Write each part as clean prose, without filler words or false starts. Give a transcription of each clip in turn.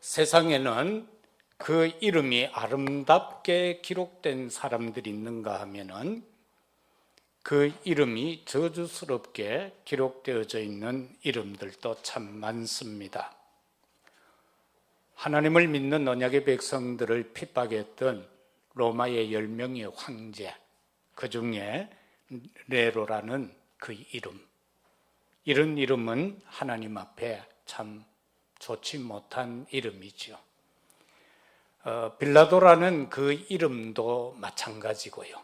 세상에는 그 이름이 아름답게 기록된 사람들이 있는가 하면은 그 이름이 저주스럽게 기록되어져 있는 이름들도 참 많습니다. 하나님을 믿는 언약의 백성들을 핍박했던 로마의 10명의 황제, 그 중에 네로라는 그 이름, 이런 이름은 하나님 앞에 참 좋지 못한 이름이죠. 빌라도라는 그 이름도 마찬가지고요.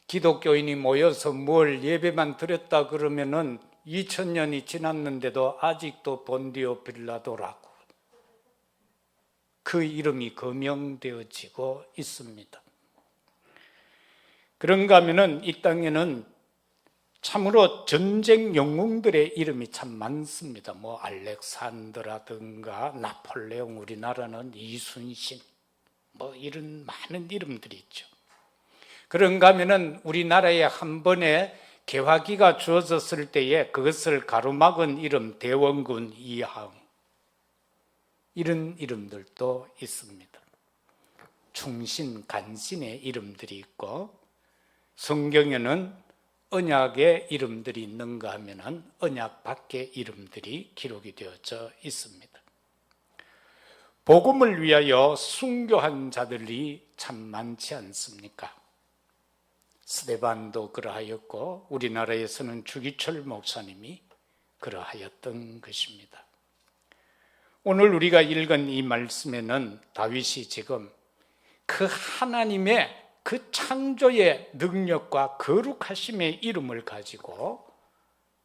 기독교인이 모여서 뭘 예배만 드렸다 그러면은 2000년이 지났는데도 아직도 본디오 빌라도라고 그 이름이 거명되어지고 있습니다. 그런가 하면은 이 땅에는 참으로 전쟁 영웅들의 이름이 참 많습니다. 뭐 알렉산더라든가 나폴레옹, 우리나라는 이순신, 뭐 이런 많은 이름들이 있죠. 그런가 하면은 우리나라에 한 번에 개화기가 주어졌을 때에 그것을 가로막은 이름 대원군 이항, 이런 이름들도 있습니다. 충신, 간신의 이름들이 있고, 성경에는 언약의 이름들이 있는가 하면은 언약 밖의 이름들이 기록이 되어져 있습니다. 복음을 위하여 순교한 자들이 참 많지 않습니까? 스데반도 그러하였고 우리나라에서는 주기철 목사님이 그러하였던 것입니다. 오늘 우리가 읽은 이 말씀에는 다윗이 지금 그 하나님의 그 창조의 능력과 거룩하심의 이름을 가지고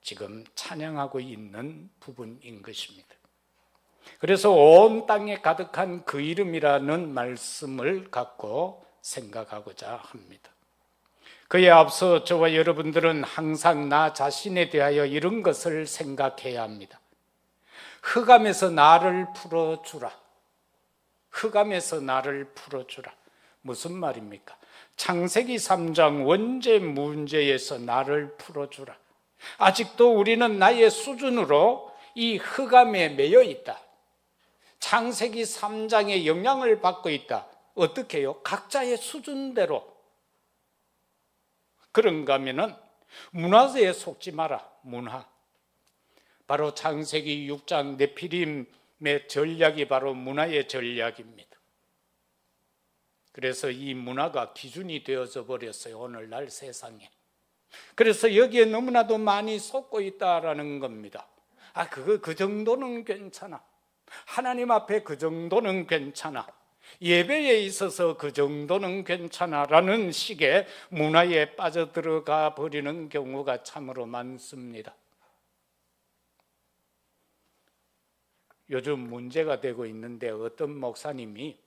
지금 찬양하고 있는 부분인 것입니다. 그래서 온 땅에 가득한 그 이름이라는 말씀을 갖고 생각하고자 합니다. 그에 앞서 저와 여러분들은 항상 나 자신에 대하여 이런 것을 생각해야 합니다. 흑암에서 나를 풀어주라. 흑암에서 나를 풀어주라. 무슨 말입니까? 창세기 3장 원죄 문제에서 나를 풀어주라. 아직도 우리는 나의 수준으로 이 흑암에 매여 있다. 창세기 3장의 영향을 받고 있다. 어떻게 해요? 각자의 수준대로. 그런가 하면은 문화재에 속지 마라. 문화. 바로 창세기 6장 네피림의 전략이 바로 문화의 전략입니다. 그래서 이 문화가 기준이 되어져 버렸어요. 오늘날 세상에. 그래서 여기에 너무나도 많이 속고 있다라는 겁니다. 그 정도는 괜찮아. 하나님 앞에 그 정도는 괜찮아. 예배에 있어서 그 정도는 괜찮아라는 식의 문화에 빠져들어가 버리는 경우가 참으로 많습니다. 요즘 문제가 되고 있는데 어떤 목사님이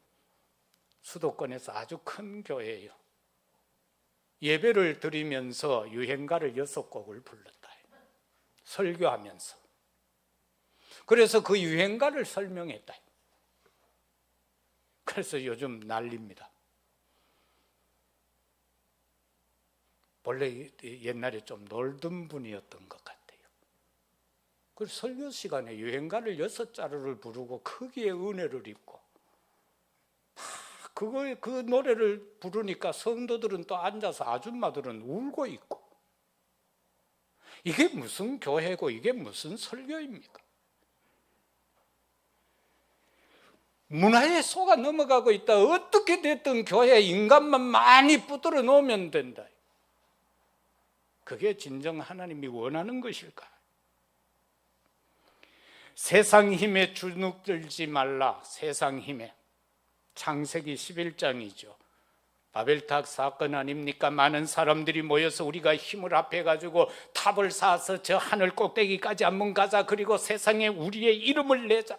수도권에서 아주 큰 교회예요. 예배를 드리면서 유행가를 6곡을 불렀다. 설교하면서. 그래서 그 유행가를 설명했다. 그래서 요즘 난리입니다. 원래 옛날에 좀 놀던 분이었던 것 같아요. 그래서 설교 시간에 유행가를 6자루를 부르고 크기의 은혜를 입고 그 노래를 부르니까 성도들은 또 앉아서 아줌마들은 울고 있고, 이게 무슨 교회고 이게 무슨 설교입니까? 문화에 속아 넘어가고 있다. 어떻게 됐든 교회 인간만 많이 붙들어 놓으면 된다. 그게 진정 하나님이 원하는 것일까? 세상 힘에 주눅들지 말라. 세상 힘에. 창세기 11장이죠. 바벨탑 사건 아닙니까? 많은 사람들이 모여서 우리가 힘을 합해가지고 탑을 쌓아서 저 하늘 꼭대기까지 한번 가자. 그리고 세상에 우리의 이름을 내자.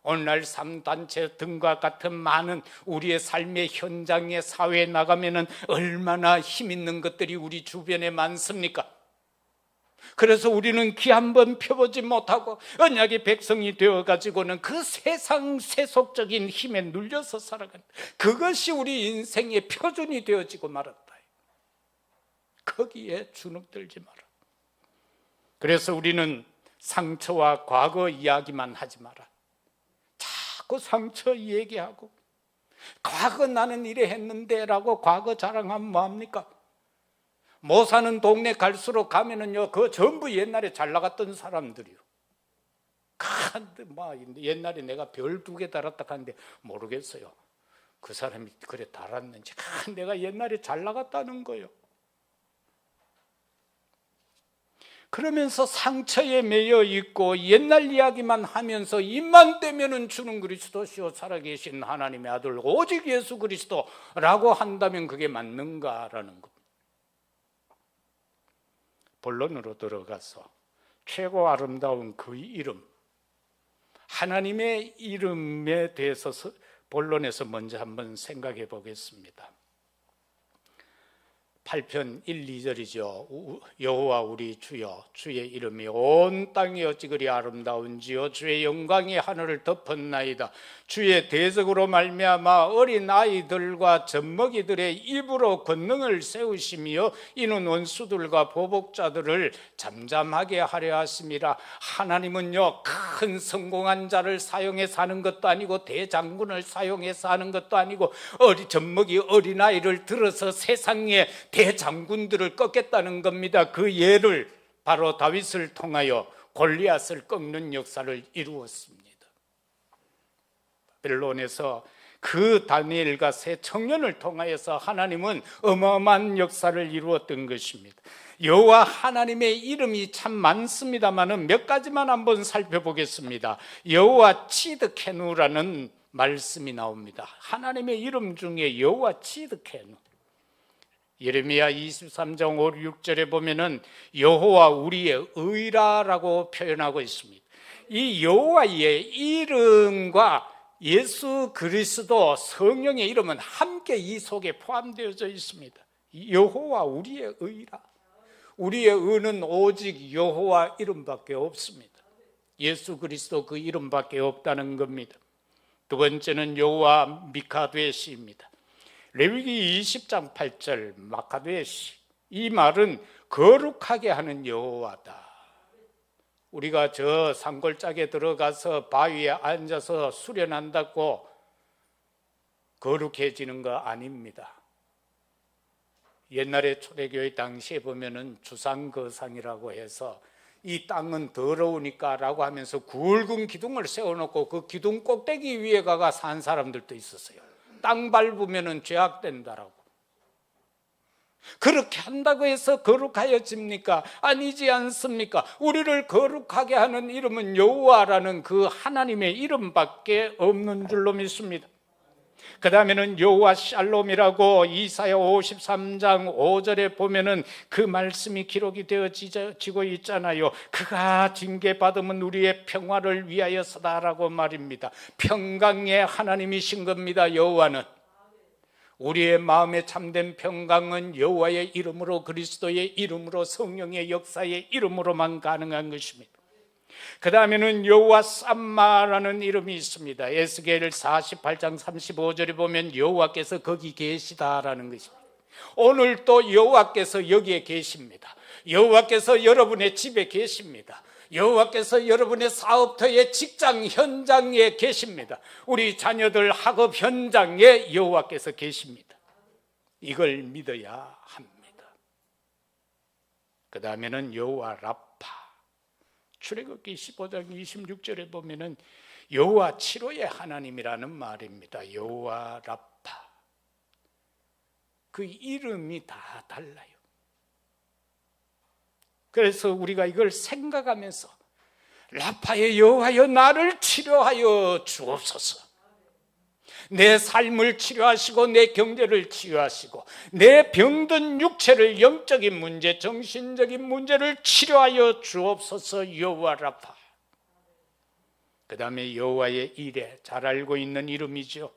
오늘날 3단체 등과 같은 많은 우리의 삶의 현장에 사회에 나가면은 얼마나 힘 있는 것들이 우리 주변에 많습니까? 그래서 우리는 귀 한번 펴보지 못하고 언약의 백성이 되어가지고는 그 세상 세속적인 힘에 눌려서 살아간다. 그것이 우리 인생의 표준이 되어지고 말았다. 거기에 주눅들지 마라. 그래서 우리는 상처와 과거 이야기만 하지 마라. 자꾸 상처 얘기하고 과거 나는 이래 했는데 라고 과거 자랑하면 뭐합니까? 못 사는 동네 갈수록 가면은요, 그 전부 옛날에 잘 나갔던 사람들이요. 옛날에 내가 별 2개 달았다 하는데 모르겠어요. 그 사람이 그래 달았는지. 내가 옛날에 잘 나갔다는 거예요. 그러면서 상처에 매여 있고 옛날 이야기만 하면서 입만 대면은 주는 그리스도시요 살아계신 하나님의 아들 오직 예수 그리스도라고 한다면 그게 맞는가라는 것. 본론으로 들어가서 최고 아름다운 그 이름, 하나님의 이름에 대해서 본론에서 먼저 한번 생각해 보겠습니다. 8편 1, 2절이죠. 여호와 우리 주여, 주의 이름이 온 땅에 어찌 그리 아름다운지요. 주의 영광이 하늘을 덮었나이다. 주의 대적으로 말미암아 어린 아이들과 젖먹이들의 입으로 권능을 세우시며 이는 원수들과 보복자들을 잠잠하게 하려 하심이라. 하나님은요, 큰 성공한 자를 사용해서 하는 것도 아니고 대장군을 사용해서 하는 것도 아니고 젖먹이 어린아이를 들어서 세상에 대장군들을 꺾겠다는 겁니다. 그 예를 바로 다윗을 통하여 골리앗을 꺾는 역사를 이루었습니다. 바벨론에서 그 다니엘과 세 청년을 통하여서 하나님은 어마어마한 역사를 이루었던 것입니다. 여호와 하나님의 이름이 참 많습니다만 몇 가지만 한번 살펴보겠습니다. 여호와 치드케누라는 말씀이 나옵니다. 하나님의 이름 중에 여호와 치드케누, 예레미야 23장 5, 6절에 보면은 여호와 우리의 의라라고 표현하고 있습니다. 이 여호와의 이름과 예수 그리스도 성령의 이름은 함께 이 속에 포함되어져 있습니다. 여호와 우리의 의라. 우리의 의는 오직 여호와 이름밖에 없습니다. 예수 그리스도 그 이름밖에 없다는 겁니다. 두 번째는 여호와 미카드에시입니다. 레위기 20장 8절 마카드에시, 이 말은 거룩하게 하는 여호와다. 우리가 저 산골짜기에 들어가서 바위에 앉아서 수련한다고 거룩해지는 거 아닙니다. 옛날에 초대교회 당시에 보면은 주상거상이라고 해서 이 땅은 더러우니까 라고 하면서 굵은 기둥을 세워놓고 그 기둥 꼭대기 위에 가가 산 사람들도 있었어요. 땅 밟으면은 죄악된다라고. 그렇게 한다고 해서 거룩하여집니까? 아니지 않습니까? 우리를 거룩하게 하는 이름은 여호와라는 그 하나님의 이름밖에 없는 줄로 믿습니다. 그 다음에는 여호와 샬롬이라고 이사야 53장 5절에 보면은 그 말씀이 기록이 되어지고 있잖아요. 그가 징계받으면 우리의 평화를 위하여서다라고 말입니다. 평강의 하나님이신 겁니다. 여호와는. 우리의 마음에 참된 평강은 여호와의 이름으로, 그리스도의 이름으로, 성령의 역사의 이름으로만 가능한 것입니다. 그 다음에는 여호와 쌈마라는 이름이 있습니다. 에스겔 48장 35절에 보면 여호와께서 거기 계시다라는 것입니다. 오늘 또 여호와께서 여기에 계십니다. 여호와께서 여러분의 집에 계십니다. 여호와께서 여러분의 사업터의 직장 현장에 계십니다. 우리 자녀들 학업 현장에 여호와께서 계십니다. 이걸 믿어야 합니다. 그 다음에는 여호와 라파, 출애굽기 15장 26절에 보면은 여호와 치료의 하나님이라는 말입니다. 여호와 라파. 그 이름이 다 달라요. 그래서 우리가 이걸 생각하면서 라파의 여호와여 나를 치료하여 주옵소서. 내 삶을 치료하시고 내 경제를 치유하시고 내 병든 육체를, 영적인 문제, 정신적인 문제를 치료하여 주옵소서. 여호와 라파. 그 다음에 여호와의 이레, 잘 알고 있는 이름이죠.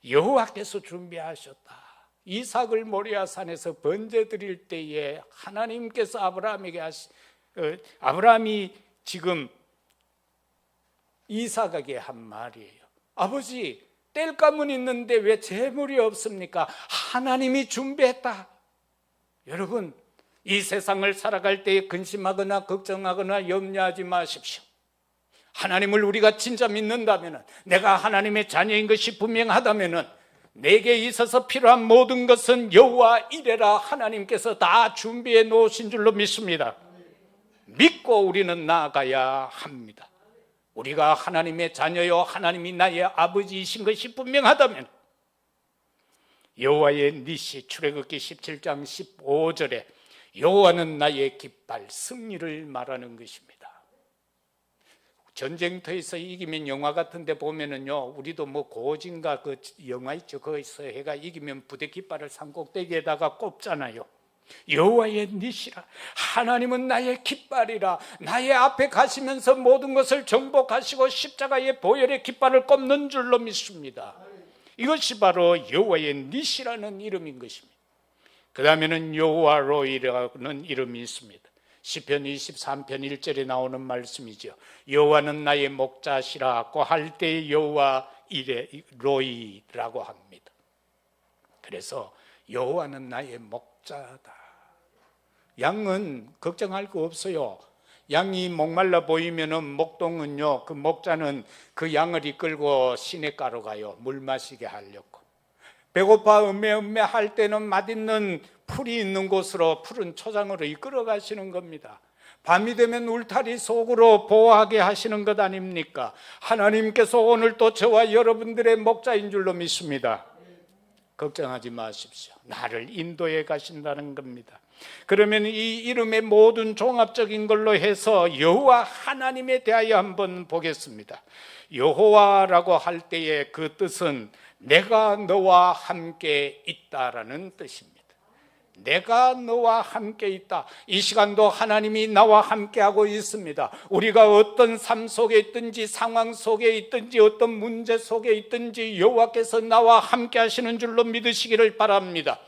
여호와께서 준비하셨다. 이삭을 모리아 산에서 번제 드릴 때에 하나님께서 아브라함에게 아브라함이 지금 이삭에게 한 말이에요. 아버지, 땔감은 있는데 왜 재물이 없습니까? 하나님이 준비했다. 여러분, 이 세상을 살아갈 때에 근심하거나 걱정하거나 염려하지 마십시오. 하나님을 우리가 진짜 믿는다면, 내가 하나님의 자녀인 것이 분명하다면, 내게 있어서 필요한 모든 것은 여호와 이레라 하나님께서 다 준비해 놓으신 줄로 믿습니다. 믿고 우리는 나아가야 합니다. 우리가 하나님의 자녀요 하나님이 나의 아버지이신 것이 분명하다면, 여호와의 니시, 출애굽기 17장 15절에 여호와는 나의 깃발, 승리를 말하는 것입니다. 전쟁터에서 이기면, 영화 같은 데 보면은요, 우리도 뭐 고진가 그 영화 있죠, 거기서 해가 이기면 부대 깃발을 산꼭대기에다가 꼽잖아요. 여호와의 니시라, 하나님은 나의 깃발이라. 나의 앞에 가시면서 모든 것을 정복하시고 십자가의 보혈의 깃발을 꼽는 줄로 믿습니다. 이것이 바로 여호와의 니시라는 이름인 것입니다. 그 다음에는 여호와 로이라는 이름이 있습니다. 시편 23편 1절에 나오는 말씀이죠. 여호와는 나의 목자시라고 할 때 여호와 이레 로이라고 합니다. 그래서 여호와는 나의 목자다. 양은 걱정할 거 없어요. 양이 목말라 보이면은 목동은요, 그 목자는 그 양을 이끌고 시냇가로 가요. 물 마시게 하려고. 배고파 음메 할 때는 맛있는 풀이 있는 곳으로, 푸른 초장으로 이끌어 가시는 겁니다. 밤이 되면 울타리 속으로 보호하게 하시는 것 아닙니까? 하나님께서 오늘 또 저와 여러분들의 목자인 줄로 믿습니다. 걱정하지 마십시오. 나를 인도해 가신다는 겁니다. 그러면 이 이름의 모든 종합적인 걸로 해서 여호와 하나님에 대하여 한번 보겠습니다. 여호와라고 할 때의 그 뜻은 내가 너와 함께 있다라는 뜻입니다. 내가 너와 함께 있다. 이 시간도 하나님이 나와 함께 하고 있습니다. 우리가 어떤 삶 속에 있든지, 상황 속에 있든지, 어떤 문제 속에 있든지 여호와께서 나와 함께 하시는 줄로 믿으시기를 바랍니다.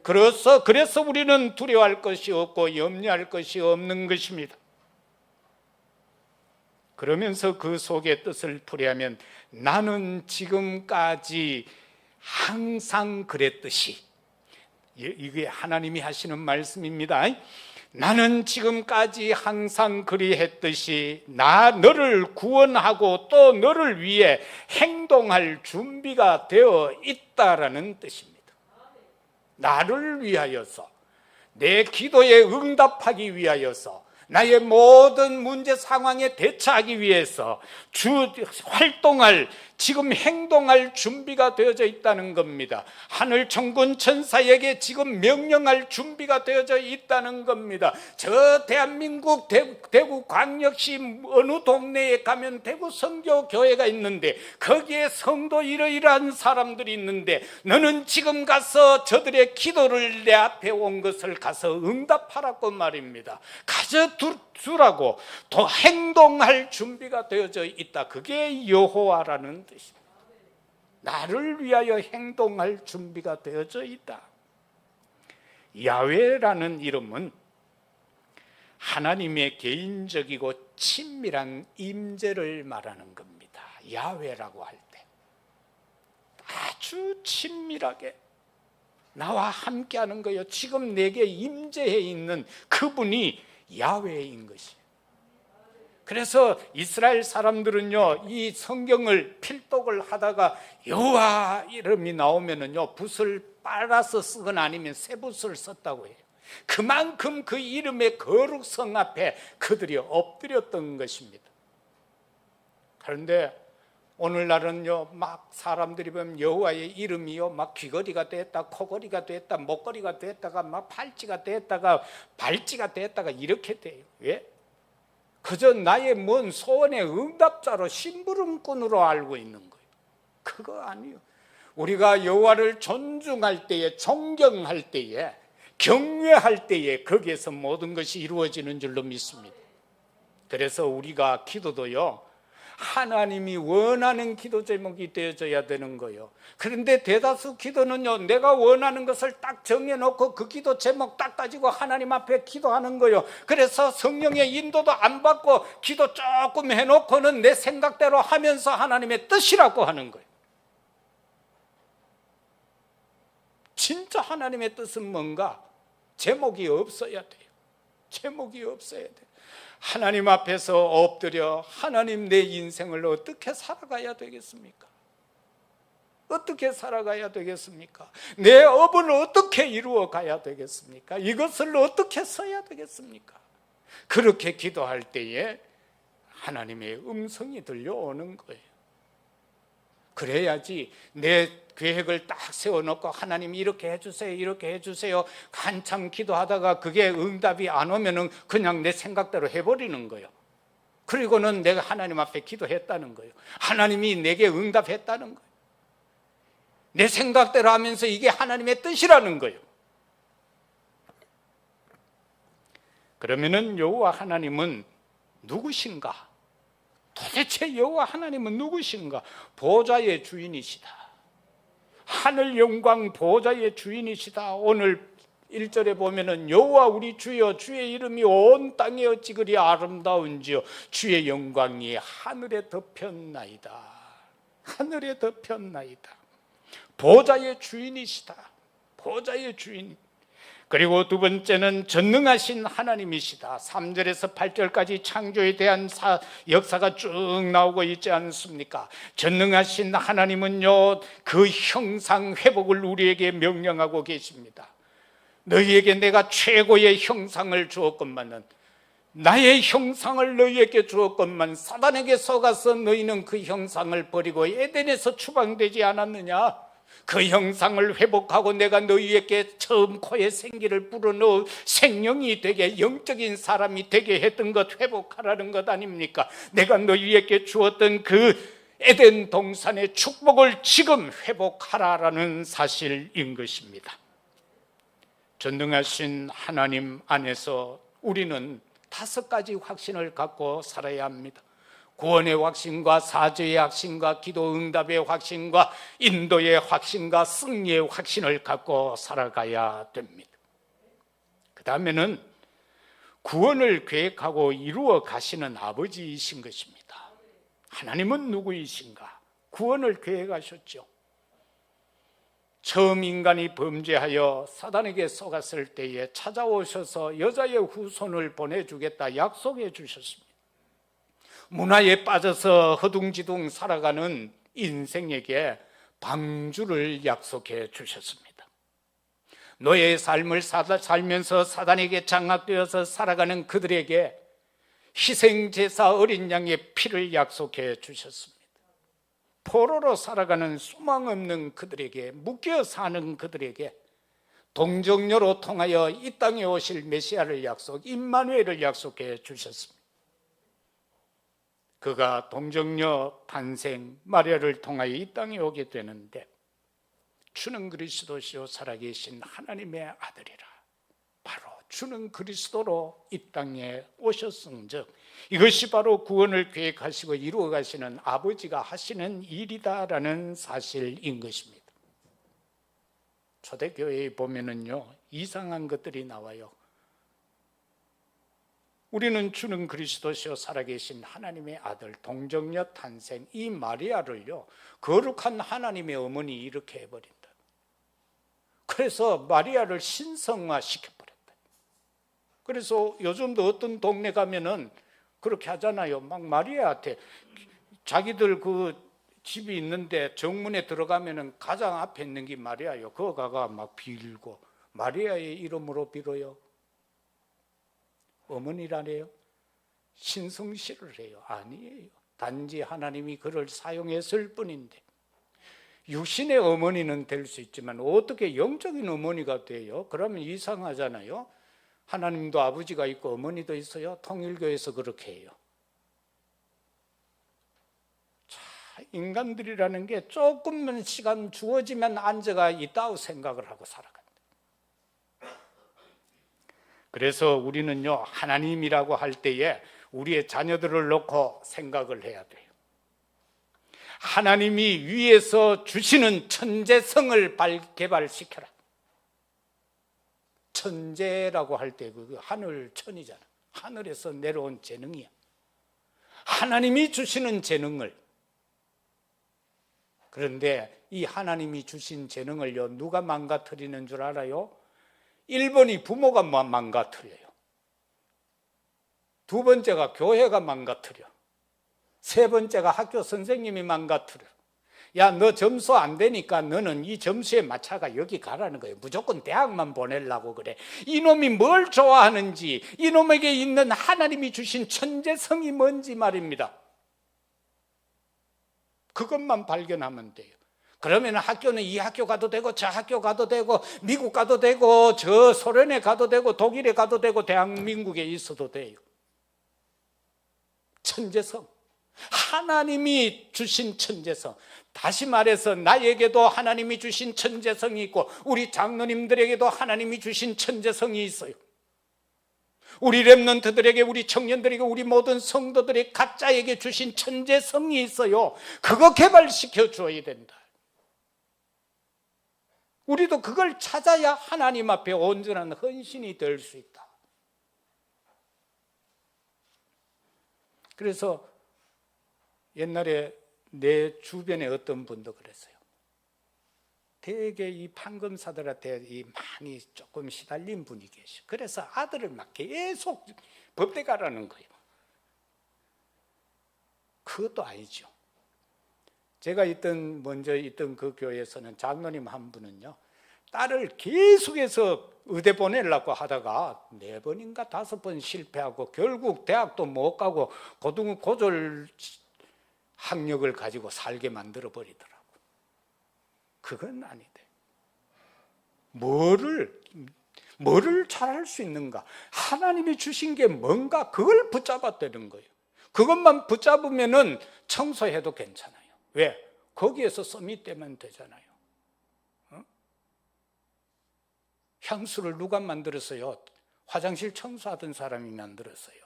그래서 우리는 두려워할 것이 없고 염려할 것이 없는 것입니다. 그러면서 그 속의 뜻을 풀이하면, 나는 지금까지 항상 그랬듯이, 이게 하나님이 하시는 말씀입니다. 나는 지금까지 항상 그리했듯이 너를 구원하고 또 너를 위해 행동할 준비가 되어 있다라는 뜻입니다. 나를 위하여서, 내 기도에 응답하기 위하여서, 나의 모든 문제 상황에 대처하기 위해서 활동할, 지금 행동할 준비가 되어져 있다는 겁니다. 하늘 천군 천사에게 지금 명령할 준비가 되어져 있다는 겁니다. 저 대한민국 대구 광역시 어느 동네에 가면 대구 선교교회가 있는데, 거기에 성도 이러이러한 사람들이 있는데, 너는 지금 가서 저들의 기도를, 내 앞에 온 것을 가서 응답하라고 말입니다. 가져두라고, 또 행동할 준비가 되어져 있다. 그게 여호와라는 뜻입니다. 나를 위하여 행동할 준비가 되어져 있다. 야훼라는 이름은 하나님의 개인적이고 친밀한 임재를 말하는 겁니다. 야훼라고 할 때 아주 친밀하게 나와 함께하는 거예요. 지금 내게 임재해 있는 그분이 야훼인 것이에요. 그래서 이스라엘 사람들은요, 이 성경을 필독을 하다가 여호와 이름이 나오면은요, 붓을 빨아서 쓰거나 아니면 새 붓을 썼다고 해요. 그만큼 그 이름의 거룩성 앞에 그들이 엎드렸던 것입니다. 그런데 오늘날은요, 막 사람들이 보면 여호와의 이름이요, 막 귀걸이가 됐다, 코걸이가 됐다, 목걸이가 됐다가, 막 팔찌가 됐다가, 발찌가 됐다가 이렇게 돼요. 왜? 그저 나의 뭔 소원의 응답자로, 심부름꾼으로 알고 있는 거예요. 그거 아니에요. 우리가 여호와를 존중할 때에, 존경할 때에, 경외할 때에 거기에서 모든 것이 이루어지는 줄로 믿습니다. 그래서 우리가 기도도요, 하나님이 원하는 기도 제목이 되어져야 되는 거예요. 그런데 대다수 기도는요, 내가 원하는 것을 딱 정해놓고 그 기도 제목 딱 가지고 하나님 앞에 기도하는 거예요. 그래서 성령의 인도도 안 받고 기도 조금 해놓고는 내 생각대로 하면서 하나님의 뜻이라고 하는 거예요. 진짜 하나님의 뜻은 뭔가? 제목이 없어야 돼요. 제목이 없어야 돼요. 하나님 앞에서 엎드려 하나님, 내 인생을 어떻게 살아가야 되겠습니까? 어떻게 살아가야 되겠습니까? 내 업을 어떻게 이루어 가야 되겠습니까? 이것을 어떻게 써야 되겠습니까? 그렇게 기도할 때에 하나님의 음성이 들려오는 거예요. 그래야지 내 계획을 딱 세워놓고 하나님 이렇게 해주세요, 이렇게 해주세요, 한참 기도하다가 그게 응답이 안 오면은 그냥 내 생각대로 해버리는 거예요. 그리고는 내가 하나님 앞에 기도했다는 거예요. 하나님이 내게 응답했다는 거예요. 내 생각대로 하면서 이게 하나님의 뜻이라는 거예요. 그러면은 여호와 하나님은 누구신가? 도대체 여호와 하나님은 누구신가? 보좌의 주인이시다. 하늘 영광 보좌의 주인이시다. 오늘 1절에 보면은 여호와 우리 주여, 주의 이름이 온 땅에 어찌 그리 아름다운지요, 주의 영광이 하늘에 덮였나이다. 하늘에 덮였나이다. 보좌의 주인이시다. 보좌의 주인. 그리고 두 번째는 전능하신 하나님이시다. 3절에서 8절까지 창조에 대한 역사가 쭉 나오고 있지 않습니까? 전능하신 하나님은요, 그 형상 회복을 우리에게 명령하고 계십니다. 너희에게 내가 최고의 형상을 주었건만은, 나의 형상을 너희에게 주었건만 사단에게 속아서 너희는 그 형상을 버리고 에덴에서 추방되지 않았느냐? 그 형상을 회복하고 내가 너희에게 처음 코에 생기를 불어넣어 생명이 되게, 영적인 사람이 되게 했던 것 회복하라는 것 아닙니까? 내가 너희에게 주었던 그 에덴 동산의 축복을 지금 회복하라라는 사실인 것입니다. 전능하신 하나님 안에서 우리는 5가지 확신을 갖고 살아야 합니다. 구원의 확신과 사죄의 확신과 기도 응답의 확신과 인도의 확신과 승리의 확신을 갖고 살아가야 됩니다. 그 다음에는 구원을 계획하고 이루어 가시는 아버지이신 것입니다. 하나님은 누구이신가? 구원을 계획하셨죠. 처음 인간이 범죄하여 사단에게 속았을 때에 찾아오셔서 여자의 후손을 보내주겠다 약속해 주셨습니다. 문화에 빠져서 허둥지둥 살아가는 인생에게 방주를 약속해 주셨습니다. 노예의 삶을 살면서 사단에게 장악되어서 살아가는 그들에게 희생제사 어린 양의 피를 약속해 주셨습니다. 포로로 살아가는 소망 없는 그들에게, 묶여 사는 그들에게 동정녀로 통하여 이 땅에 오실 메시아를 임마누엘을 약속해 주셨습니다. 그가 동정녀 탄생 마리아를 통하여 이 땅에 오게 되는데, 주는 그리스도시요 살아계신 하나님의 아들이라, 바로 주는 그리스도로 이 땅에 오셨은즉 이것이 바로 구원을 계획하시고 이루어 가시는 아버지가 하시는 일이다라는 사실인 것입니다. 초대교회에 보면은요, 이상한 것들이 나와요. 우리는 주는 그리스도시요 살아계신 하나님의 아들, 동정녀 탄생, 이 마리아를요 거룩한 하나님의 어머니 이렇게 해버린다. 그래서 마리아를 신성화 시켜버렸다. 그래서 요즘도 어떤 동네 가면은 그렇게 하잖아요. 막 마리아한테, 자기들 그 집이 있는데 정문에 들어가면은 가장 앞에 있는 게 마리아요. 그거 가가 막 빌고 마리아의 이름으로 빌어요. 어머니라네요. 신성시를 해요. 아니에요. 단지 하나님이 그를 사용했을 뿐인데, 육신의 어머니는 될 수 있지만 어떻게 영적인 어머니가 돼요? 그러면 이상하잖아요. 하나님도 아버지가 있고 어머니도 있어요. 통일교에서 그렇게 해요. 자, 인간들이라는 게 조금만 시간 주어지면 앉아가 있다고 생각을 하고 살아간다. 그래서 우리는요, 하나님이라고 할 때에 우리의 자녀들을 놓고 생각을 해야 돼요. 하나님이 위에서 주시는 천재성을 개발시켜라. 천재라고 할 때 그 하늘 천이잖아. 하늘에서 내려온 재능이야. 하나님이 주시는 재능을. 그런데 이 하나님이 주신 재능을요, 누가 망가뜨리는 줄 알아요? 1번이 부모가 망가뜨려요. 두 번째가 교회가 망가뜨려. 세 번째가 학교 선생님이 망가뜨려. 야, 너 점수 안 되니까 너는 이 점수에 맞춰가 여기 가라는 거예요. 무조건 대학만 보내려고 그래. 이놈이 뭘 좋아하는지, 이놈에게 있는 하나님이 주신 천재성이 뭔지 말입니다. 그것만 발견하면 돼요. 그러면 학교는 이 학교 가도 되고 저 학교 가도 되고 미국 가도 되고 저 소련에 가도 되고 독일에 가도 되고 대한민국에 있어도 돼요. 천재성, 하나님이 주신 천재성. 다시 말해서 나에게도 하나님이 주신 천재성이 있고 우리 장로님들에게도 하나님이 주신 천재성이 있어요. 우리 렘넌트들에게, 우리 청년들에게, 우리 모든 성도들의 각자에게 주신 천재성이 있어요. 그거 개발시켜 줘야 된다. 우리도 그걸 찾아야 하나님 앞에 온전한 헌신이 될 수 있다. 그래서 옛날에 내 주변에 어떤 분도 그랬어요. 되게 이 판검사들한테 많이 조금 시달린 분이 계셔. 그래서 아들을 막 계속 법대 가라는 거예요. 그것도 아니죠. 제가 먼저 있던 그 교회에서는 장로님 한 분은요, 딸을 계속해서 의대 보내려고 하다가 4번인가 5번 실패하고 결국 대학도 못 가고 고졸 학력을 가지고 살게 만들어 버리더라고. 그건 아니다. 뭐를 잘할 수 있는가? 하나님이 주신 게 뭔가 그걸 붙잡았다는 거예요. 그것만 붙잡으면은 청소해도 괜찮아요. 왜? 거기에서 썸밋되면 되잖아요. 향수를 누가 만들었어요? 화장실 청소하던 사람이 만들었어요.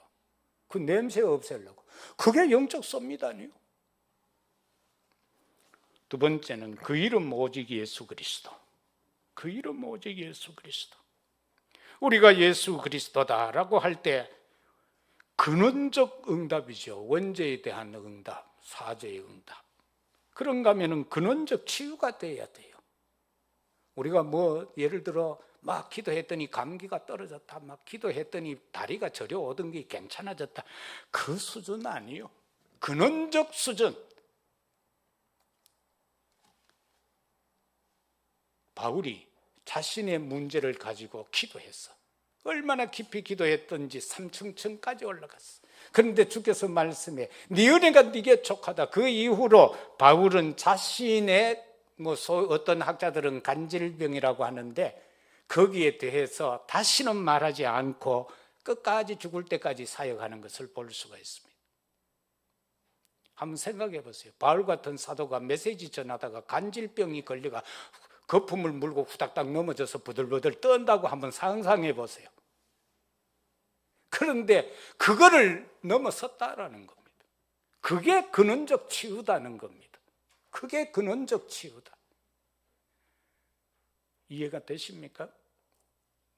그 냄새 없애려고. 그게 영적 썸밋 아니에요? 두 번째는 그 이름 오직 예수 그리스도. 그 이름 오직 예수 그리스도. 우리가 예수 그리스도다라고 할 때 근원적 응답이죠. 원죄에 대한 응답, 사죄의 응답. 그런가 하면은 근원적 치유가 돼야 돼요. 우리가 예를 들어 막 기도했더니 감기가 떨어졌다, 막 기도했더니 다리가 저려오던 게 괜찮아졌다. 그 수준 아니에요. 근원적 수준. 바울이 자신의 문제를 가지고 기도했어. 얼마나 깊이 기도했던지 3층까지 올라갔어. 그런데 주께서 말씀해 네 은혜가 네게 족하다. 그 이후로 바울은 자신의 어떤 학자들은 간질병이라고 하는데 거기에 대해서 다시는 말하지 않고 끝까지 죽을 때까지 사역하는 것을 볼 수가 있습니다. 한번 생각해 보세요. 바울 같은 사도가 메시지 전하다가 간질병이 걸려가 거품을 물고 후닥닥 넘어져서 부들부들 떤다고 한번 상상해 보세요. 그런데 그거를 넘어섰다라는 겁니다. 그게 근원적 치유다는 겁니다. 그게 근원적 치유다. 이해가 되십니까?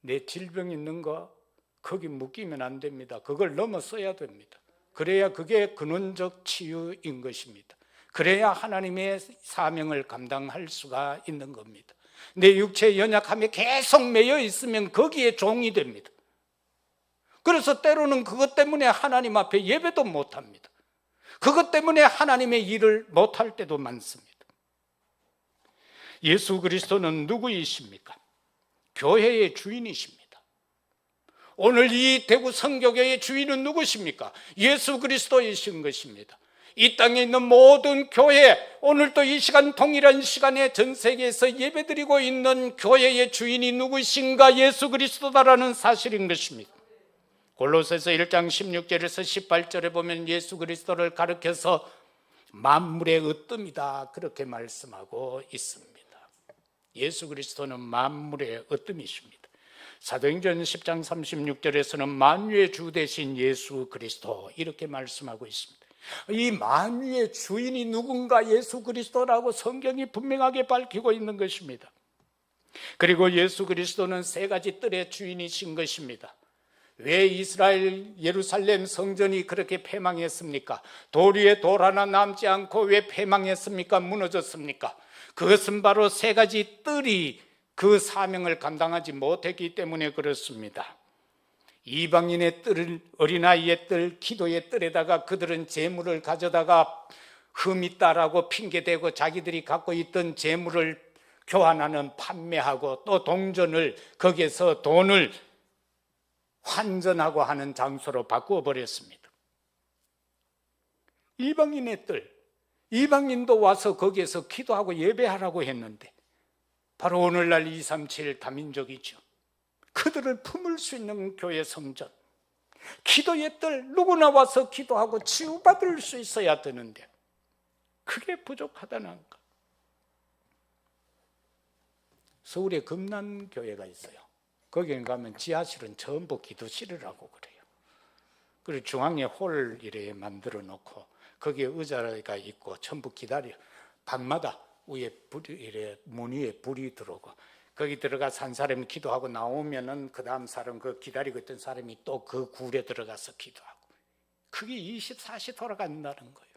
내 질병 있는 거 거기 묶이면 안 됩니다. 그걸 넘어서야 됩니다. 그래야 그게 근원적 치유인 것입니다. 그래야 하나님의 사명을 감당할 수가 있는 겁니다. 내 육체의 연약함에 계속 매여 있으면 거기에 종이 됩니다. 그래서 때로는 그것 때문에 하나님 앞에 예배도 못합니다. 그것 때문에 하나님의 일을 못할 때도 많습니다. 예수 그리스도는 누구이십니까? 교회의 주인이십니다. 오늘 이 대구 성교교의 주인은 누구십니까? 예수 그리스도이신 것입니다. 이 땅에 있는 모든 교회, 오늘도 이 시간 동일한 시간에 전 세계에서 예배드리고 있는 교회의 주인이 누구신가? 예수 그리스도다라는 사실인 것입니다. 골로새서 1장 16절에서 18절에 보면 예수 그리스도를 가리켜서 만물의 으뜸이다 그렇게 말씀하고 있습니다. 예수 그리스도는 만물의 으뜸이십니다. 사도행전 10장 36절에서는 만유의 주 되신 예수 그리스도 이렇게 말씀하고 있습니다. 이 만유의 주인이 누군가? 예수 그리스도라고 성경이 분명하게 밝히고 있는 것입니다. 그리고 예수 그리스도는 3가지 뜰의 주인이신 것입니다. 왜 이스라엘 예루살렘 성전이 그렇게 패망했습니까? 돌 위에 돌 하나 남지 않고 왜 패망했습니까? 무너졌습니까? 그것은 바로 3가지 뜰이 그 사명을 감당하지 못했기 때문에 그렇습니다. 이방인의 뜰, 어린아이의 뜰, 기도의 뜰에다가 그들은 재물을 가져다가 흠이 있다라고 핑계대고 자기들이 갖고 있던 재물을 교환하는, 판매하고 또 동전을, 거기에서 돈을 환전하고 하는 장소로 바꾸어 버렸습니다. 이방인의 뜰, 이방인도 와서 거기에서 기도하고 예배하라고 했는데 바로 오늘날 237 다민족이죠. 그들을 품을 수 있는 교회 성전, 기도의 뜰, 누구나 와서 기도하고 치유받을 수 있어야 되는데 그게 부족하다는 것. 서울에 금난교회가 있어요. 거기 가면 지하실은 전부 기도실이라고 그래요. 그리고 중앙에 홀 이래 만들어 놓고 거기에 의자가 있고 전부 기다려. 밤마다 위에 불이 이래 문 위에 불이 들어오고 거기 들어가서 한 사람이 기도하고 나오면은 그 다음 사람, 그 기다리고 있던 사람이 또 그 굴에 들어가서 기도하고, 그게 24시 돌아간다는 거예요.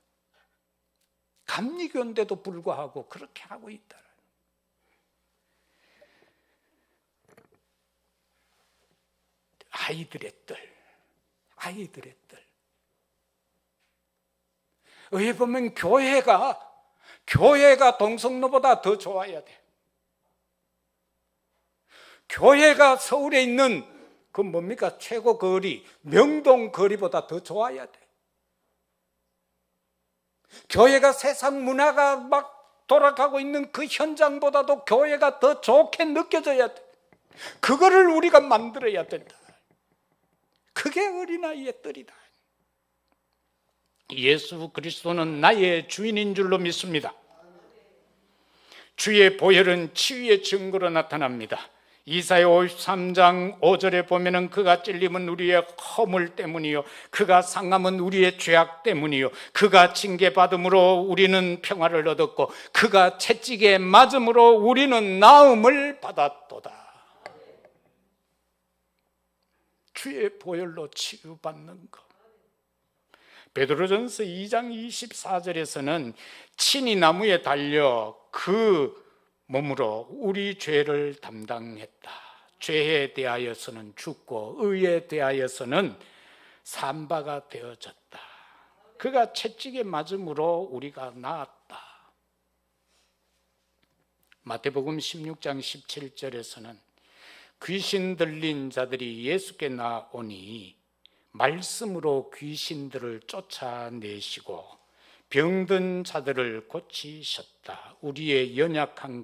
감리교인데도 불구하고 그렇게 하고 있다. 아이들의 뜰, 아이들의 뜰. 왜 보면 교회가 동성로보다 더 좋아야 돼. 교회가 서울에 있는 그 뭡니까? 최고 거리, 명동 거리보다 더 좋아야 돼. 교회가 세상 문화가 막 돌아가고 있는 그 현장보다도 교회가 더 좋게 느껴져야 돼. 그거를 우리가 만들어야 된다. 그게 어린아이의 뜰이다. 예수 그리스도는 나의 주인인 줄로 믿습니다. 주의 보혈은 치유의 증거로 나타납니다. 이사야 53장 5절에 보면은 그가 찔림은 우리의 허물 때문이요, 그가 상함은 우리의 죄악 때문이요, 그가 징계받음으로 우리는 평화를 얻었고 그가 채찍에 맞음으로 우리는 나음을 받았도다. 주의 보혈로 치유받는 것. 베드로전서 2장 24절에서는 친히 나무에 달려 그 몸으로 우리 죄를 담당했다. 죄에 대하여서는 죽고 의에 대하여서는 산바가 되어졌다. 그가 채찍에 맞음으로 우리가 나았다. 마태복음 16장 17절에서는 귀신 들린 자들이 예수께 나오니 말씀으로 귀신들을 쫓아내시고 병든 자들을 고치셨다. 우리의 연약한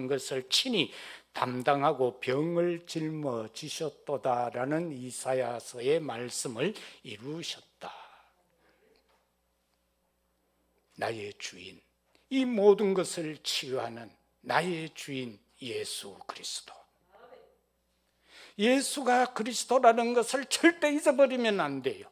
것을 친히 담당하고 병을 짊어지셨도다라는 이사야서의 말씀을 이루셨다. 나의 주인, 이 모든 것을 치유하는 나의 주인 예수 그리스도. 예수가 그리스도라는 것을 절대 잊어버리면 안 돼요.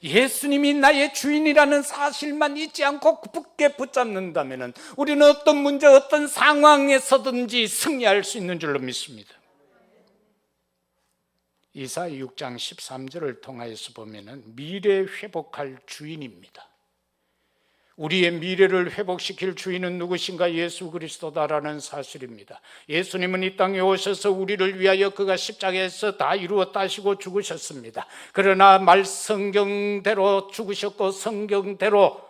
예수님이 나의 주인이라는 사실만 잊지 않고 굳게 붙잡는다면 우리는 어떤 문제, 어떤 상황에서든지 승리할 수 있는 줄로 믿습니다. 이사야 6장 13절을 통하여서 보면 미래 회복할 주인입니다. 우리의 미래를 회복시킬 주인은 누구신가? 예수 그리스도다라는 사실입니다. 예수님은 이 땅에 오셔서 우리를 위하여 그가 십자가에서 다 이루었다 하시고 죽으셨습니다. 그러나 성경대로 죽으셨고 성경대로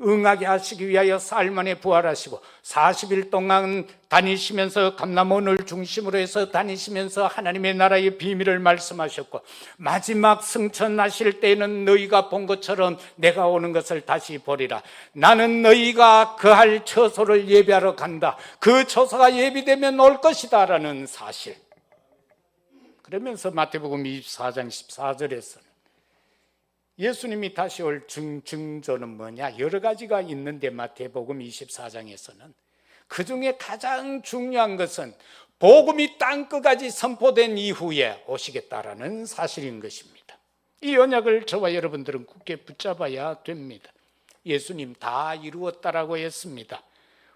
응하게 하시기 위하여 사흘 만에 부활하시고 40일 동안 다니시면서 감람원을 중심으로 해서 다니시면서 하나님의 나라의 비밀을 말씀하셨고 마지막 승천하실 때에는 너희가 본 것처럼 내가 오는 것을 다시 보리라. 나는 너희가 거할 처소를 예비하러 간다. 그 처소가 예비되면 올 것이다 라는 사실. 그러면서 마태복음 24장 14절에서는 예수님이 다시 올 증조는 뭐냐? 여러 가지가 있는데 마태복음 24장에서는 그 중에 가장 중요한 것은 복음이 땅끝까지 선포된 이후에 오시겠다라는 사실인 것입니다. 이 언약을 저와 여러분들은 굳게 붙잡아야 됩니다. 예수님 다 이루었다라고 했습니다.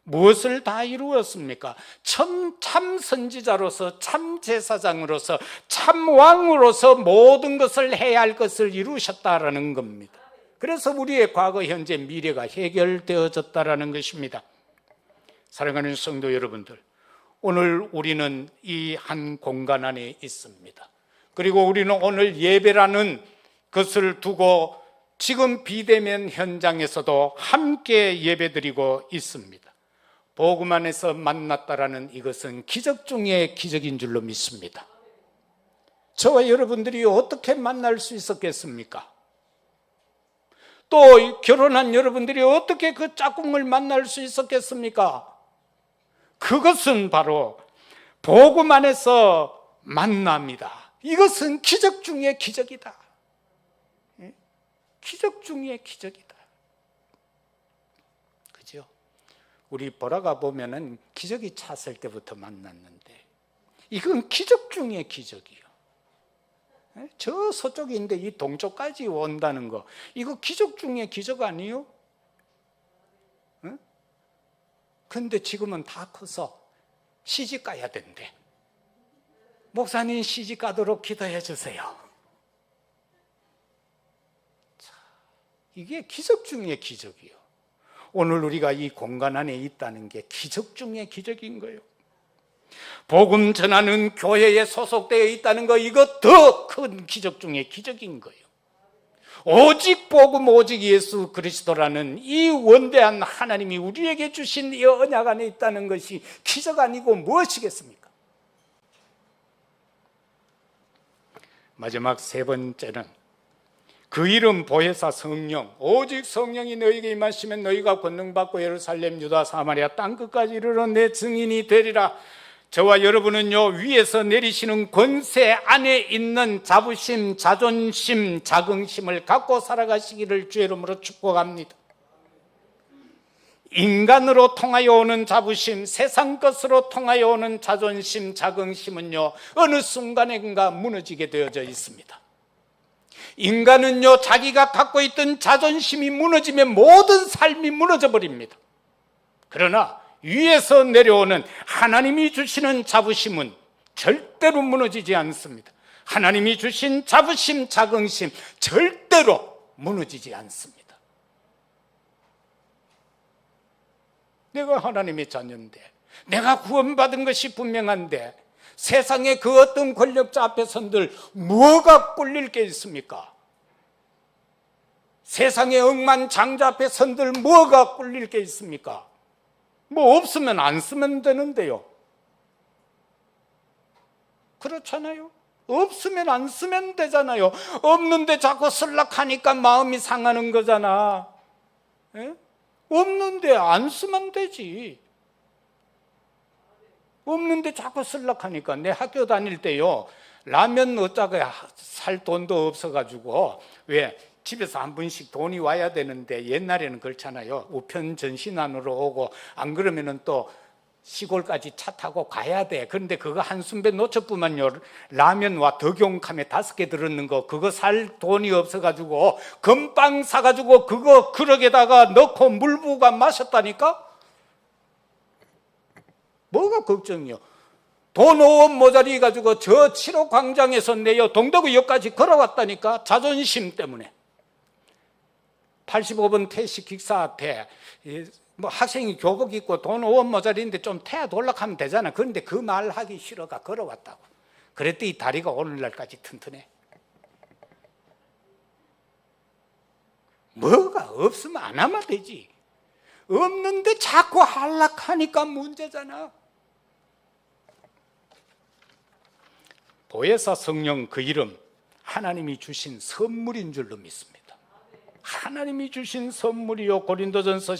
무엇을 다 이루었습니까? 참 선지자로서, 참 제사장으로서, 참 왕으로서 모든 것을 해야 할 것을 이루셨다라는 겁니다. 그래서 우리의 과거, 현재, 미래가 해결되어졌다라는 것입니다. 사랑하는 성도 여러분들, 오늘 우리는 이 한 공간 안에 있습니다. 그리고 우리는 오늘 예배라는 것을 두고 지금 비대면 현장에서도 함께 예배드리고 있습니다. 복음 안에서 만났다라는 이것은 기적 중에 기적인 줄로 믿습니다. 저와 여러분들이 어떻게 만날 수 있었겠습니까? 또 결혼한 여러분들이 어떻게 그 짝꿍을 만날 수 있었겠습니까? 그것은 바로 복음 안에서 만납니다. 이것은 기적 중에 기적이다. 기적 중에 기적이다. 그죠? 우리 보라가 보면은 기적이 찼을 때부터 만났는데 이건 기적 중에 기적이요. 저 서쪽인데 이 동쪽까지 온다는 거, 이거 기적 중에 기적 아니요? 근데 지금은 다 커서 시집 가야 된대. 목사님 시집 가도록 기도해 주세요. 자, 이게 기적 중에 기적이요. 오늘 우리가 이 공간 안에 있다는 게 기적 중에 기적인 거예요. 복음 전하는 교회에 소속되어 있다는 거, 이거 더 큰 기적 중에 기적인 거예요. 오직 복음, 오직 예수 그리스도라는 이 원대한 하나님이 우리에게 주신 이 언약 안에 있다는 것이 기적 아니고 무엇이겠습니까? 마지막 세 번째는 그 이름 보혜사 성령, 오직 성령이 너희에게 임하시면 너희가 권능받고 예루살렘, 유다, 사마리아 땅끝까지 이르러 내 증인이 되리라. 저와 여러분은요, 위에서 내리시는 권세 안에 있는 자부심, 자존심, 자긍심을 갖고 살아가시기를 주의 이름으로 축복합니다. 인간으로 통하여 오는 자부심, 세상 것으로 통하여 오는 자존심, 자긍심은요, 어느 순간인가 무너지게 되어져 있습니다. 인간은요, 자기가 갖고 있던 자존심이 무너지면 모든 삶이 무너져 버립니다. 그러나 위에서 내려오는 하나님이 주시는 자부심은 절대로 무너지지 않습니다. 하나님이 주신 자부심, 자긍심 절대로 무너지지 않습니다. 내가 하나님의 자녀인데, 내가 구원받은 것이 분명한데 세상의 그 어떤 권력자 앞에 선들 뭐가 꿀릴 게 있습니까? 세상의 억만장자 앞에 선들 뭐가 꿀릴 게 있습니까? 뭐 없으면 안 쓰면 되는데요. 그렇잖아요. 없으면 안 쓰면 되잖아요. 없는데 자꾸 쓸락하니까 마음이 상하는 거잖아. 에? 없는데 안 쓰면 되지. 없는데 자꾸 쓸락하니까. 내 학교 다닐 때요, 라면 어쩌가 살 돈도 없어가지고, 왜 집에서 한 번씩 돈이 와야 되는데 옛날에는 그렇잖아요. 우편 전신안으로 오고, 안 그러면은 또 시골까지 차 타고 가야 돼. 그런데 그거 한순배 놓쳤구만요. 라면와 덕용캄에 5개 들었는 거, 그거 살 돈이 없어가지고 건빵 사가지고 그거 그릇에다가 넣고 물 부어가 마셨다니까. 뭐가 걱정이요? 돈 5원 모자리 가지고 저 7호 광장에서 내요 동덕역까지 걸어왔다니까. 자존심 때문에. 85번 택시 기사한테 뭐 학생이 교복 입고 돈 5원 모자리인데 좀 태워 돌락하면 되잖아. 그런데 그 말 하기 싫어가 걸어왔다고. 그랬더니 다리가 오늘날까지 튼튼해. 뭐가 없으면 안 하면 되지. 없는데 자꾸 한락하니까 문제잖아. 보혜사 성령, 그 이름 하나님이 주신 선물인 줄로 믿습니다. 하나님이 주신 선물이요. 고린도전서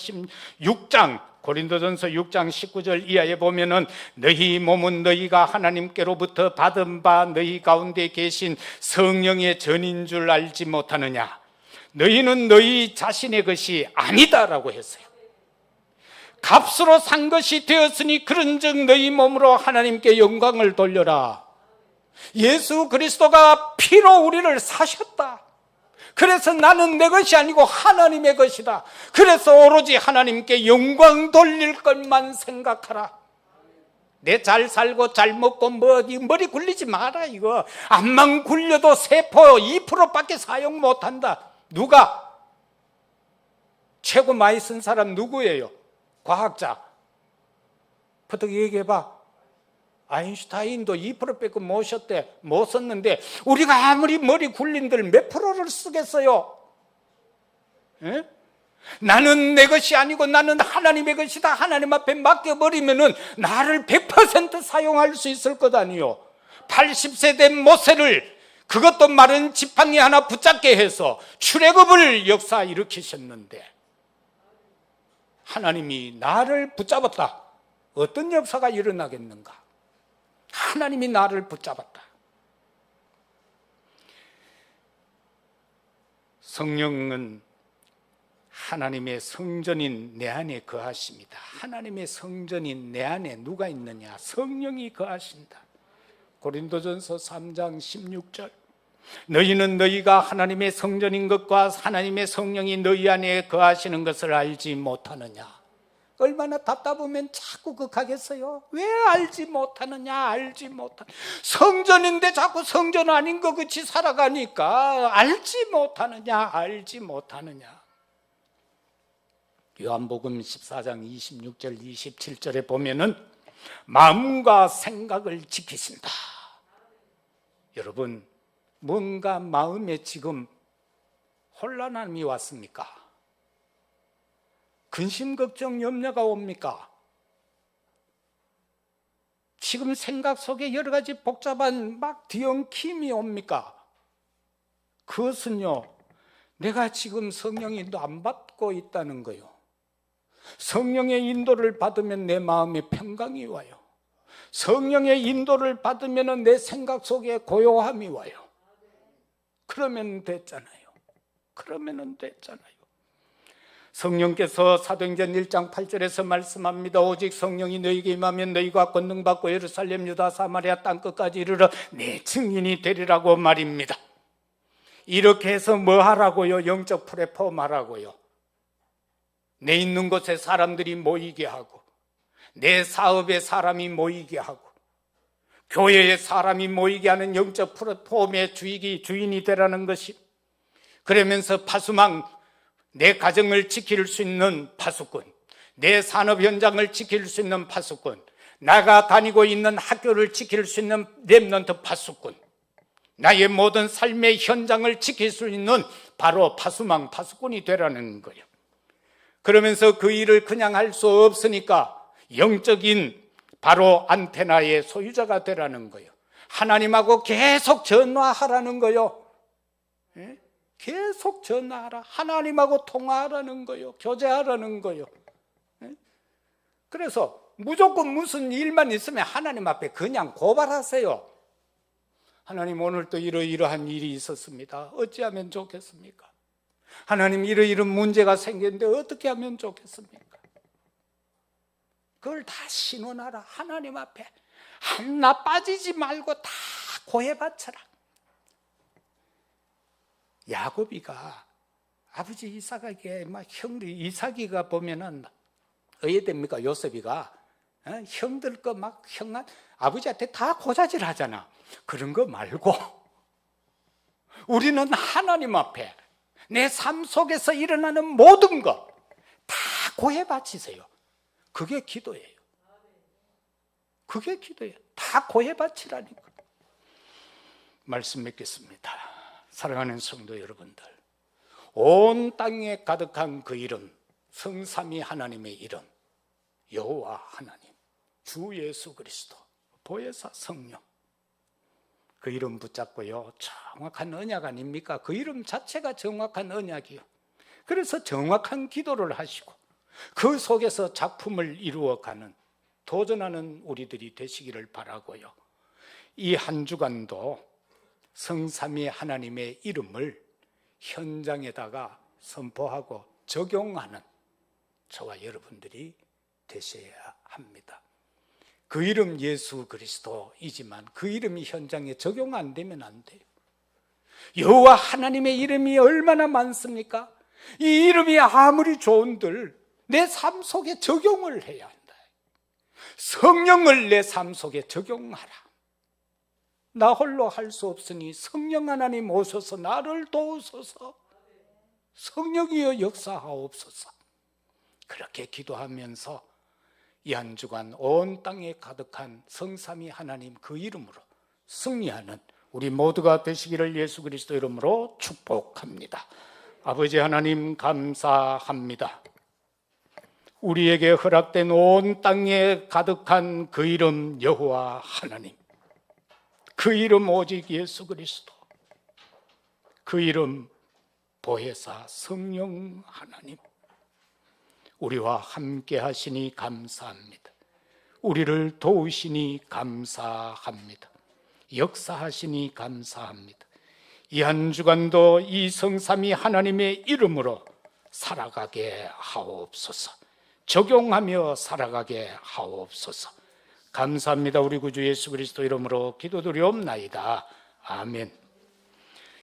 6장 19절 이하에 보면은 너희 몸은 너희가 하나님께로부터 받은 바 너희 가운데 계신 성령의 전인 줄 알지 못하느냐. 너희는 너희 자신의 것이 아니다라고 했어요. 값으로 산 것이 되었으니 그런즉 너희 몸으로 하나님께 영광을 돌려라. 예수 그리스도가 피로 우리를 사셨다. 그래서 나는 내 것이 아니고 하나님의 것이다. 그래서 오로지 하나님께 영광 돌릴 것만 생각하라. 내 잘 살고 잘 먹고 머리 굴리지 마라. 이거 암만 굴려도 세포 2%밖에 사용 못한다. 누가? 최고 많이 쓴 사람 누구예요? 과학자. 부탁 얘기해봐. 아인슈타인도 2%밖에 못 썼는데 우리가 아무리 머리 굴린들 몇 프로를 쓰겠어요? 예? 나는 내 것이 아니고 나는 하나님의 것이다. 하나님 앞에 맡겨버리면은 나를 100% 사용할 수 있을 것 아니요. 80세 된 모세를 그것도 마른 지팡이 하나 붙잡게 해서 출애굽을 역사 일으키셨는데 하나님이 나를 붙잡았다. 어떤 역사가 일어나겠는가? 하나님이 나를 붙잡았다. 성령은 하나님의 성전인 내 안에 거하십니다. 하나님의 성전인 내 안에 누가 있느냐? 성령이 거하신다. 고린도전서 3장 16절. 너희는 너희가 하나님의 성전인 것과 하나님의 성령이 너희 안에 거하시는 것을 알지 못하느냐? 얼마나 답답하면 자꾸 극하겠어요? 왜 알지 못하느냐? 알지 못하느냐? 성전인데 자꾸 성전 아닌 것 같이 살아가니까 알지 못하느냐? 알지 못하느냐? 요한복음 14장 26절 27절에 보면은 마음과 생각을 지키신다. 여러분, 뭔가 마음에 지금 혼란함이 왔습니까? 근심, 걱정, 염려가 옵니까? 지금 생각 속에 여러 가지 복잡한 막 뒤엉킴이 옵니까? 그것은요, 내가 지금 성령의 인도 안 받고 있다는 거요. 성령의 인도를 받으면 내 마음에 평강이 와요. 성령의 인도를 받으면 내 생각 속에 고요함이 와요. 그러면 됐잖아요. 그러면 됐잖아요. 성령께서 사도행전 1장 8절에서 말씀합니다. 오직 성령이 너희에게 임하면 너희가 권능 받고 예루살렘, 유다, 사마리아 땅끝까지 이르러 내 증인이 되리라고 말입니다. 이렇게 해서 뭐 하라고요? 영적 플랫폼 하라고요. 내 있는 곳에 사람들이 모이게 하고, 내 사업에 사람이 모이게 하고, 교회에 사람이 모이게 하는 영적 플랫폼의 주인이 되라는 것이, 그러면서 파수망, 내 가정을 지킬 수 있는 파수꾼, 내 산업 현장을 지킬 수 있는 파수꾼, 내가 다니고 있는 학교를 지킬 수 있는 렘넌트 파수꾼, 나의 모든 삶의 현장을 지킬 수 있는 바로 파수망, 파수꾼이 되라는 거예요. 그러면서 그 일을 그냥 할 수 없으니까 영적인 바로 안테나의 소유자가 되라는 거예요. 하나님하고 계속 전화하라는 거예요. 계속 전화하라. 하나님하고 통화하라는 거예요. 교제하라는 거예요. 그래서 무조건 무슨 일만 있으면 하나님 앞에 그냥 고발하세요. 하나님, 오늘 또 이러이러한 일이 있었습니다. 어찌하면 좋겠습니까? 하나님, 이러이러한 문제가 생겼는데 어떻게 하면 좋겠습니까? 그걸 다 신원하라. 하나님 앞에 하나 빠지지 말고 다 고해바쳐라. 야곱이가 아버지 이삭에게 막 형들이, 이삭이가 보면은 어예됩니까? 요셉이가 형들 거 막 형한 아버지한테 다 고자질 하잖아. 그런 거 말고 우리는 하나님 앞에 내 삶 속에서 일어나는 모든 것 다 고해 바치세요. 그게 기도예요. 그게 기도예요. 다 고해 바치라니까. 말씀 맺겠습니다. 사랑하는 성도 여러분들, 온 땅에 가득한 그 이름, 성삼위 하나님의 이름, 여호와 하나님, 주 예수 그리스도, 보혜사 성령, 그 이름 붙잡고요, 정확한 언약 아닙니까? 그 이름 자체가 정확한 언약이요. 그래서 정확한 기도를 하시고 그 속에서 작품을 이루어가는, 도전하는 우리들이 되시기를 바라고요. 이 한 주간도 성삼위 하나님의 이름을 현장에다가 선포하고 적용하는 저와 여러분들이 되셔야 합니다. 그 이름 예수 그리스도이지만 그 이름이 현장에 적용 안 되면 안 돼요. 여호와 하나님의 이름이 얼마나 많습니까? 이 이름이 아무리 좋은들 내 삶 속에 적용을 해야 한다. 성령을 내 삶 속에 적용하라. 나 홀로 할 수 없으니 성령 하나님 오셔서 나를 도우소서. 성령이여 역사하옵소서. 그렇게 기도하면서 이 한 주간 온 땅에 가득한 성삼위 하나님 그 이름으로 승리하는 우리 모두가 되시기를 예수 그리스도 이름으로 축복합니다. 아버지 하나님 감사합니다. 우리에게 허락된 온 땅에 가득한 그 이름 여호와 하나님, 그 이름 오직 예수 그리스도, 그 이름 보혜사 성령 하나님, 우리와 함께 하시니 감사합니다. 우리를 도우시니 감사합니다. 역사하시니 감사합니다. 이 한 주간도 이 성삼위 하나님의 이름으로 살아가게 하옵소서. 적용하며 살아가게 하옵소서. 감사합니다. 우리 구주 예수 그리스도 이름으로 기도드리옵나이다. 아멘.